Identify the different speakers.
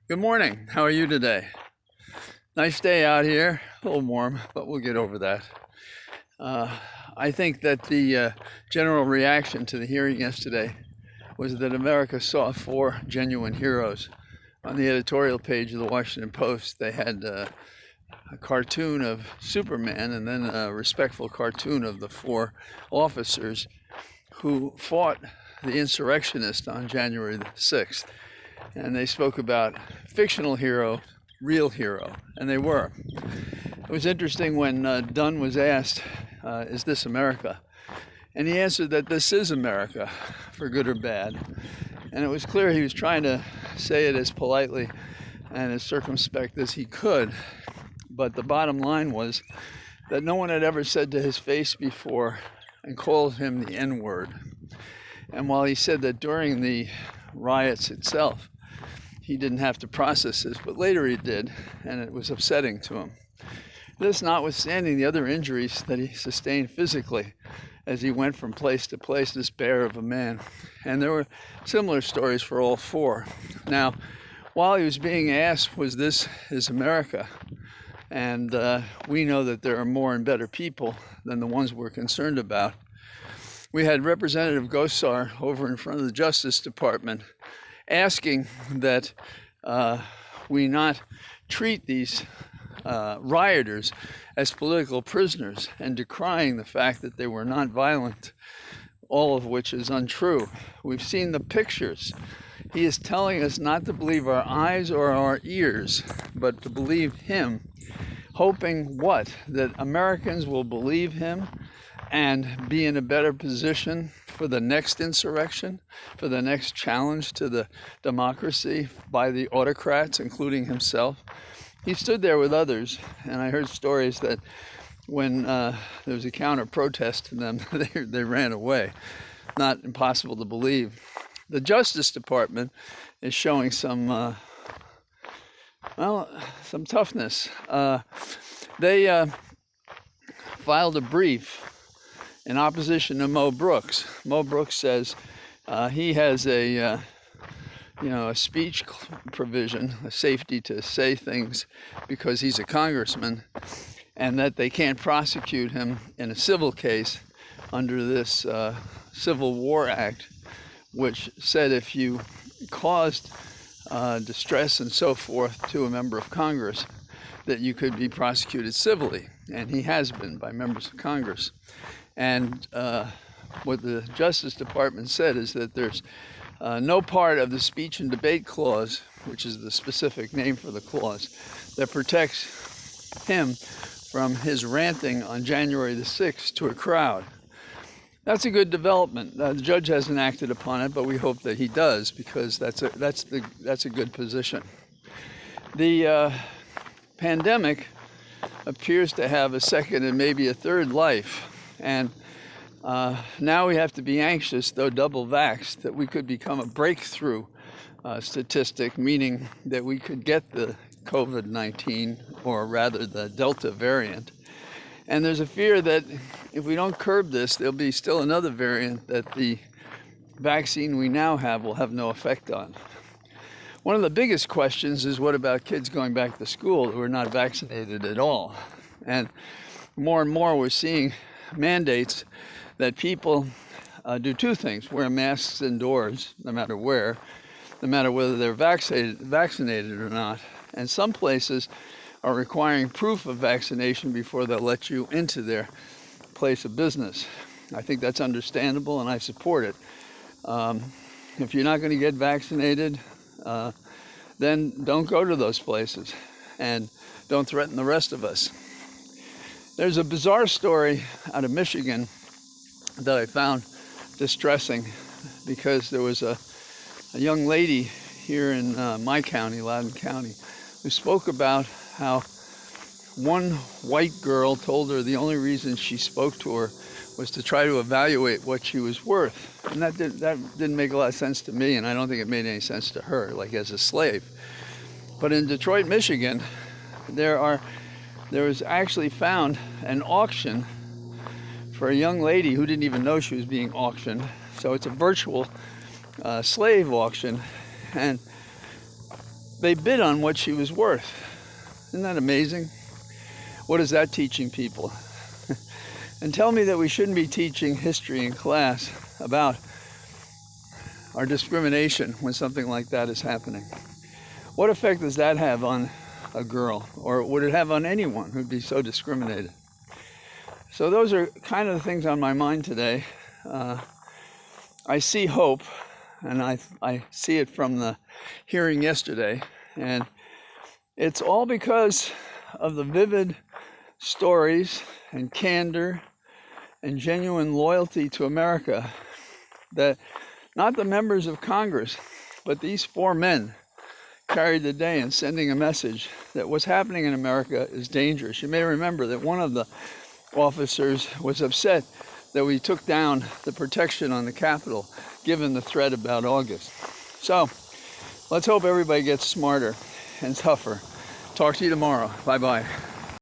Speaker 1: Good morning. How are you today? Nice day out here. A little warm, but we'll get over that. I think that the general reaction to the hearing yesterday was that America saw four genuine heroes. On the editorial page of the Washington Post, they had a cartoon of Superman and then a respectful cartoon of the four officers who fought the insurrectionists on January the 6th. And they spoke about fictional hero, real hero, and they were. It was interesting when Dunn was asked, is this America? And he answered that this is America, for good or bad. And it was clear he was trying to say it as politely and as circumspect as he could. But the bottom line was that no one had ever said to his face before and called him the N-word. And while he said that during the riots itself, he didn't have to process this, but later he did, and it was upsetting to him. This notwithstanding the other injuries that he sustained physically as he went from place to place, this bear of a man. And there were similar stories for all four. Now, while he was being asked, was this is America? And we know that there are more and better people than the ones we're concerned about. We had Representative Gosar over in front of the Justice Department asking that we not treat these rioters as political prisoners and decrying the fact that they were not violent, all of which is untrue. We've seen the pictures. He is telling us not to believe our eyes or our ears, but to believe him, hoping what? That Americans will believe him and be in a better position for the next insurrection, for the next challenge to the democracy by the autocrats, including himself. He stood there with others, and I heard stories that when there was a counter-protest to them, they ran away. Not impossible to believe. The Justice Department is showing some toughness. They filed a brief in opposition to Mo Brooks. Mo Brooks says he has a speech provision, a safety to say things because he's a congressman, and that they can't prosecute him in a civil case under this Civil War Act, which said if you caused distress and so forth to a member of Congress, that you could be prosecuted civilly, and he has been by members of Congress. And what the Justice Department said is that there's no part of the speech and debate clause, which is the specific name for the clause, that protects him from his ranting on January the 6th to a crowd. That's a good development. The judge hasn't acted upon it, but we hope that he does, because that's a good position. The pandemic appears to have a second and maybe a third life. And now we have to be anxious, though double vaxxed, that we could become a breakthrough statistic, meaning that we could get the COVID-19, or rather the Delta variant. And there's a fear that if we don't curb this, there'll be still another variant that the vaccine we now have will have no effect on. One of the biggest questions is, what about kids going back to school who are not vaccinated at all? And more we're seeing mandates that people do two things: wear masks indoors, no matter where, no matter whether they're vaccinated or not. And some places are requiring proof of vaccination before they'll let you into their place of business. I think that's understandable, and I support it. If you're not going to get vaccinated, then don't go to those places, and don't threaten the rest of us. There's a bizarre story out of Michigan that I found distressing, because there was a young lady here in my county, Loudoun County, who spoke about how one white girl told her the only reason she spoke to her was to try to evaluate what she was worth. And that didn't make a lot of sense to me, and I don't think it made any sense to her, like as a slave. But in Detroit, Michigan, there was actually found an auction for a young lady who didn't even know she was being auctioned. So it's a virtual slave auction. And they bid on what she was worth. Isn't that amazing? What is that teaching people? And tell me that we shouldn't be teaching history in class about our discrimination when something like that is happening. What effect does that have on a girl? Or would it have on anyone who'd be so discriminated? So those are kind of the things on my mind today. I see hope, and I see it from the hearing yesterday. And it's all because of the vivid stories and candor and genuine loyalty to America that not the members of Congress, but these 4 men carried the day in sending a message that what's happening in America is dangerous. You may remember that one of the officers was upset that we took down the protection on the Capitol, given the threat about August. So let's hope everybody gets smarter and tougher. Talk to you tomorrow. Bye-bye.